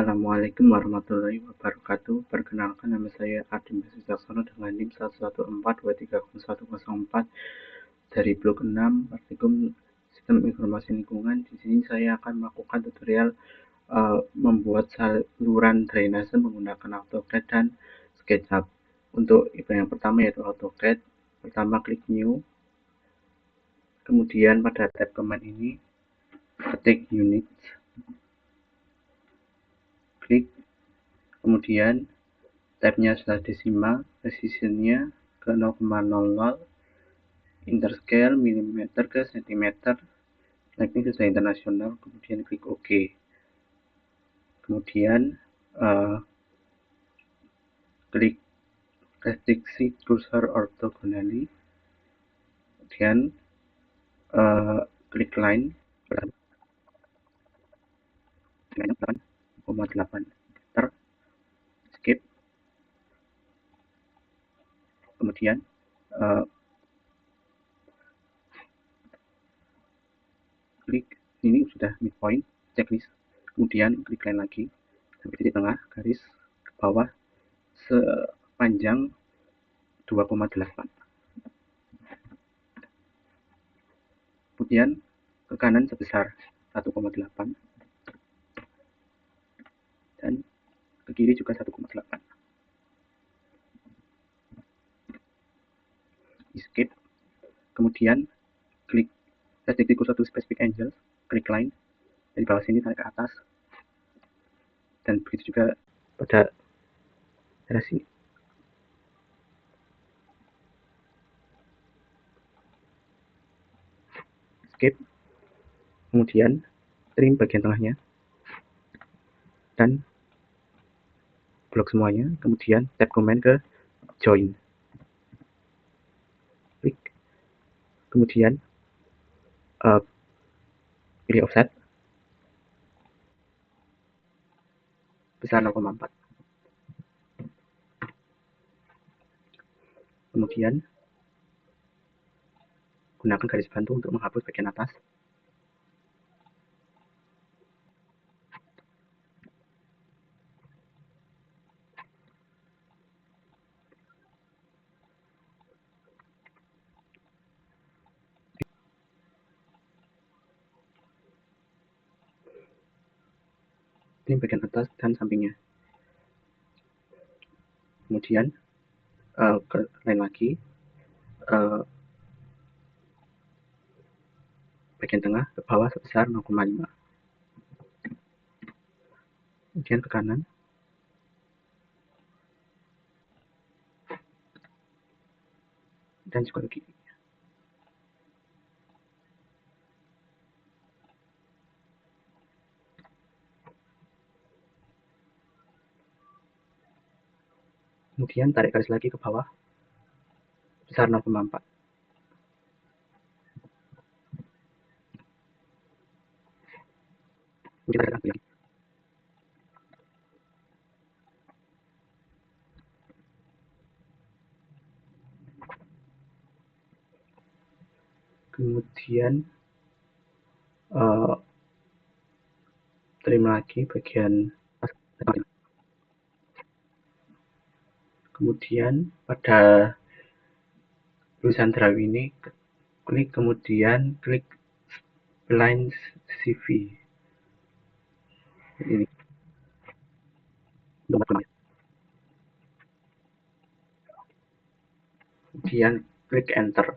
Assalamualaikum warahmatullahi wabarakatuh. Perkenalkan, nama saya Ardim Sucaksono dengan NIM 114230104 dari blok 6 Praktikum Sistem Informasi Lingkungan. Di sini saya akan melakukan tutorial membuat saluran drainase menggunakan AutoCAD dan SketchUp. Untuk yang pertama yaitu AutoCAD, pertama klik New, kemudian pada tab command ini ketik units, klik, kemudian tabnya sudah desimal, precisionnya ke 0,00, interscale mm ke cm, teknik sesuai internasional, kemudian klik OK. Kemudian klik restriksi cursor orthogonally, kemudian klik line 8,8 meter, skip, kemudian klik ini sudah midpoint checklist, kemudian klik line lagi sampai titik tengah garis ke bawah sepanjang 2,8, kemudian ke kanan sebesar 1,8 dan ke kiri juga 1,8. Skip, kemudian klik restriksi kursor to specific angles, klik line dari bawah sini tarik ke atas, dan begitu juga pada daerah sini. Skip, kemudian trim bagian tengahnya dan blok semuanya, kemudian tab command ke join, klik, kemudian pilih offset besar 0,4, kemudian gunakan garis bantu untuk menghapus bagian atas. Ini bagian atas dan sampingnya. Kemudian ke line lagi, bagian tengah ke bawah sebesar 0,5, kemudian ke kanan, dan juga ke kiri. Kemudian tarik garis lagi ke bawah besar 0,4. Kemudian tarik lagi. Kemudian trim lagi bagian atas. Kemudian pada tulisan draw ini klik, kemudian klik spline CV ini, kemudian klik enter.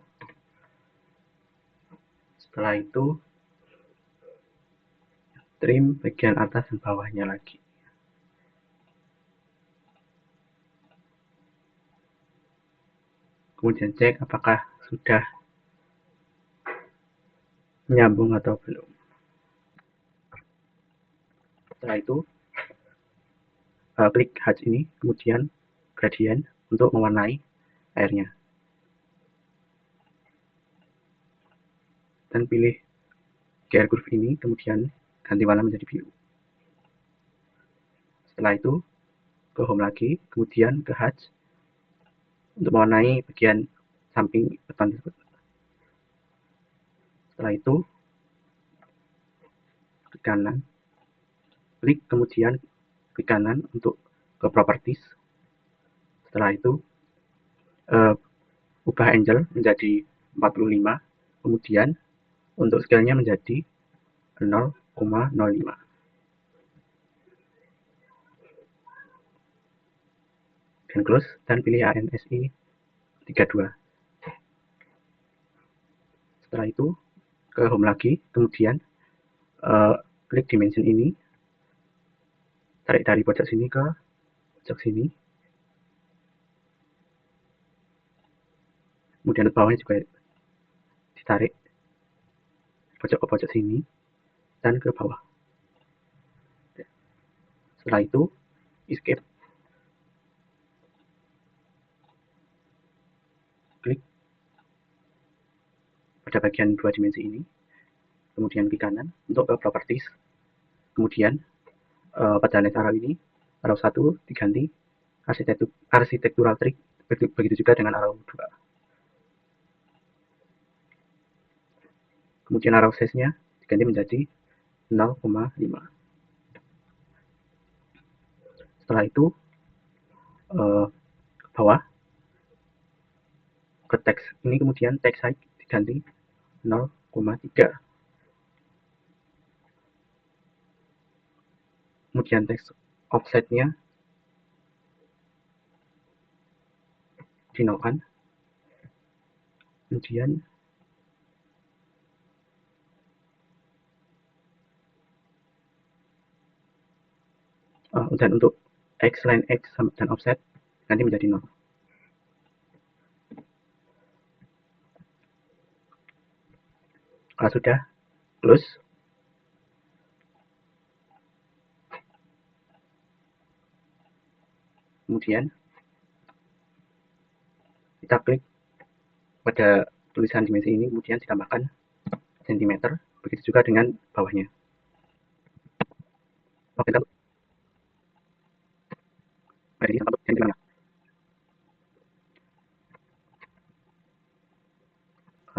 Setelah itu trim bagian atas dan bawahnya lagi. Kemudian cek apakah sudah menyambung atau belum. Setelah itu klik hatch ini, kemudian gradient untuk mewarnai airnya, dan pilih gear curve ini, kemudian ganti warna menjadi biru. Setelah itu ke home lagi, kemudian ke hatch untuk mewarnai bagian samping beton tersebut. Setelah itu ke kanan, klik, kemudian klik kanan untuk ke properties. Setelah itu ubah angel menjadi 45, kemudian untuk scale-nya menjadi 0,05. Dan close, dan pilih ANSI 32. Setelah itu ke home lagi, kemudian klik dimension ini, tarik dari pojok sini ke pojok sini, kemudian ke bawahnya juga ditarik pojok ke pojok sini dan ke bawah. Setelah itu escape, klik pada bagian 2 dimensi ini, kemudian klik kanan untuk ke properties, kemudian pada next arrow ini, arrow 1 diganti architectural trick, begitu juga dengan arrow 2. Kemudian arrow size-nya diganti menjadi 0,5. Setelah itu ke bawah ke teks ini, kemudian text height diganti 0,3. Kemudian text offset-nya dinolkan. Kemudian dan untuk X, line X dan offset nanti menjadi 0. Kalau sudah, close. Kemudian kita klik pada tulisan dimensi ini, kemudian ditambahkan cm, begitu juga dengan bawahnya. Oke,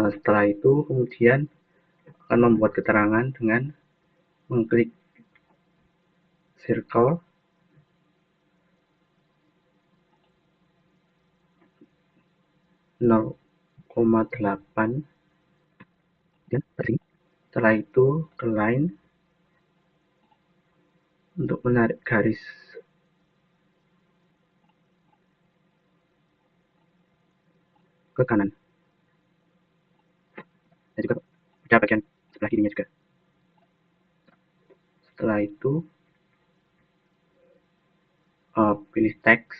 setelah itu kemudian akan membuat keterangan dengan mengklik circle nol koma delapan. Setelah itu ke line untuk menarik garis ke kanan, dan juga pada bagian sebelah kirinya juga. Setelah itu pilih teks,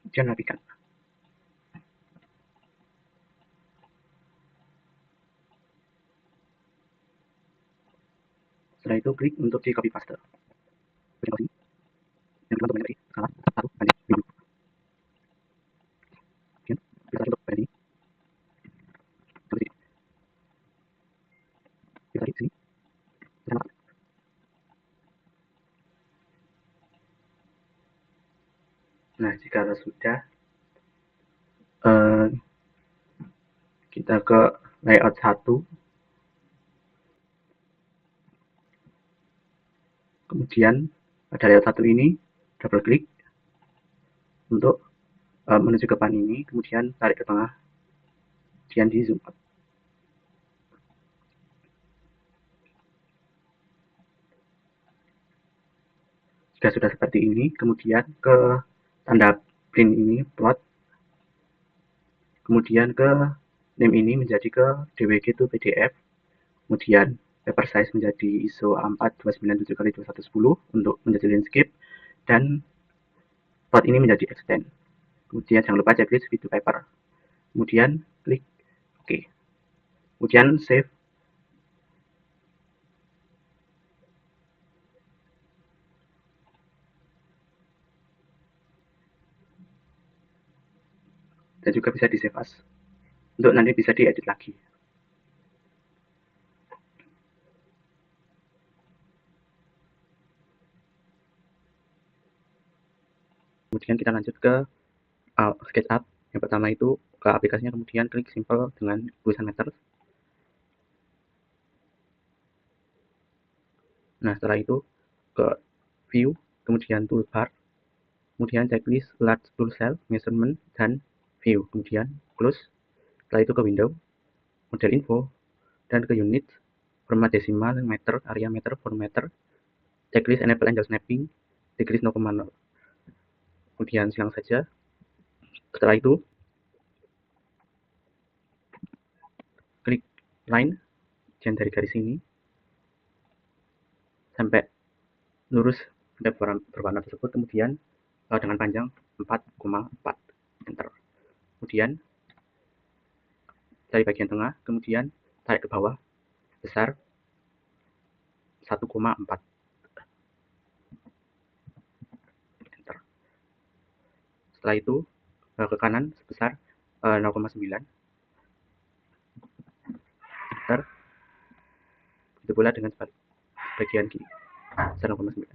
kemudian rapikan. Setelah itu klik untuk di copy paste. Yang kedua untuk salah 1 banding 50. Kemudian kita untuk pada sini. Kita tarik sini. Nah, jika sudah, kita ke layout 1, kemudian pada layout 1 ini double klik untuk menuju ke pan ini, kemudian tarik ke tengah, kemudian di zoom out. Jika sudah seperti ini, kemudian ke tanda print ini, plot, kemudian ke name ini menjadi ke dwg to pdf, kemudian paper size menjadi ISO A4 297x2110 untuk menjadi landscape, dan plot ini menjadi extend. Kemudian jangan lupa checklist video paper. Kemudian klik OK. Kemudian save. Dan juga bisa di save as untuk nanti bisa diedit lagi. kemudian kita lanjut ke SketchUp. Yang pertama itu ke aplikasinya, kemudian klik simple dengan tulisan meter. Nah, setelah itu ke view, kemudian toolbar, kemudian checklist large tool cell, measurement, dan view, kemudian close. Setelah itu ke window, model info, dan ke unit, format desimal, meter, area meter, form meter, checklist enable angle snapping, decrease 0,0. Kemudian silang saja. Setelah itu klik line, dan dari garis ini sampai lurus pada berwarna tersebut, kemudian dengan panjang 4,4, enter. Kemudian dari bagian tengah, kemudian tarik ke bawah sebesar 1,4, enter. Setelah itu ke kanan sebesar 0,9, enter. Begitu pula dengan bagian kiri sebesar 0,9.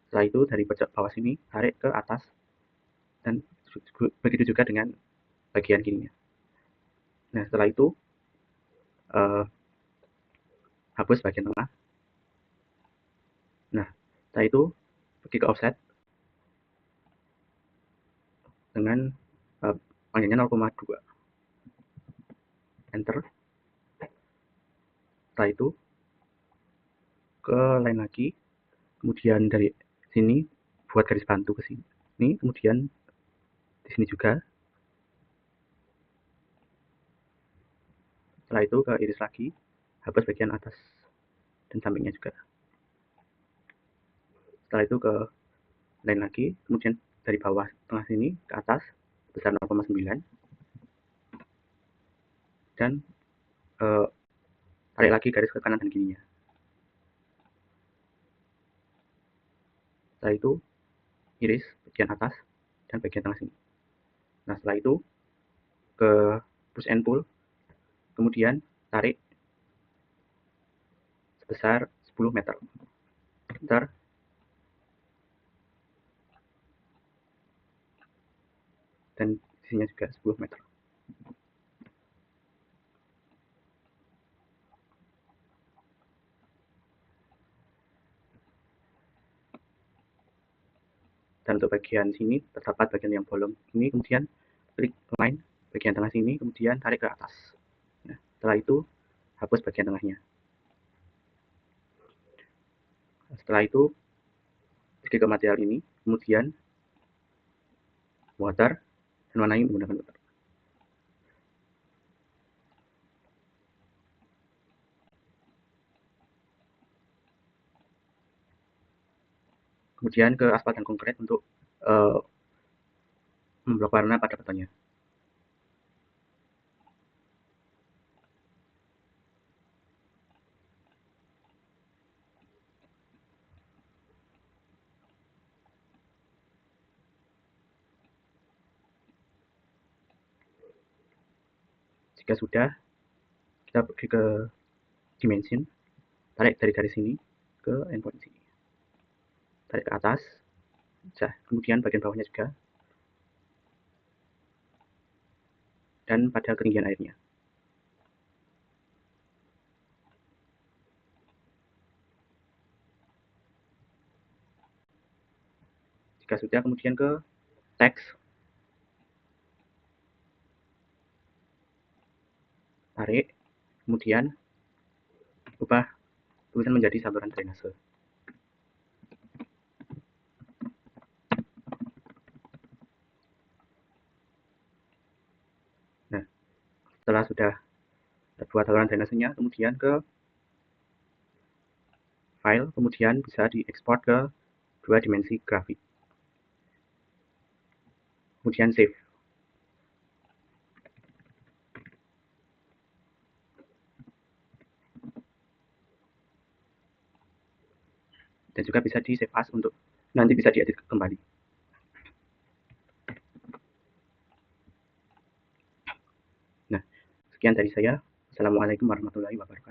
Setelah itu dari pojok bawah sini tarik ke atas, dan begitu juga dengan bagian kirinya. Nah, setelah itu hapus bagian tengah. Nah, setelah itu pergi ke offset dengan panjangnya 0,2, enter. Setelah itu ke line lagi, kemudian dari sini buat garis bantu ke sini, kemudian di sini juga. Setelah itu ke iris lagi, hapus bagian atas dan sampingnya juga. Setelah itu ke line lagi, kemudian dari bawah tengah sini ke atas sebesar 0,9, dan tarik lagi garis ke kanan dan kirinya. Setelah itu iris bagian atas dan bagian tengah sini. Nah, setelah itu ke push and pull, kemudian tarik sebesar 10 meter, enter. Dan sisinya juga 10 meter. Dan untuk bagian sini terdapat bagian yang bolong ini, kemudian klik line bagian tengah sini, kemudian tarik ke atas. Nah, setelah itu hapus bagian tengahnya. Setelah itu pergi ke material ini, kemudian water, dan warnai menggunakan water. Kemudian ke aspal dan konkret untuk memblok warna pada betonnya. Jika sudah, kita pergi ke dimension, tarik dari garis sini ke endpoint sini, tarik ke atas, kemudian bagian bawahnya juga, dan pada ketinggian airnya. Jika sudah, kemudian ke teks, tarik, kemudian ubah tulisan menjadi saluran drainase. Nah, setelah sudah terbuat saluran drainasenya, kemudian ke file, kemudian bisa diekspor ke 2 dimensi grafik. Kemudian save. Dan juga bisa di save as untuk nanti bisa diedit kembali. Nah, sekian dari saya. Assalamualaikum warahmatullahi wabarakatuh.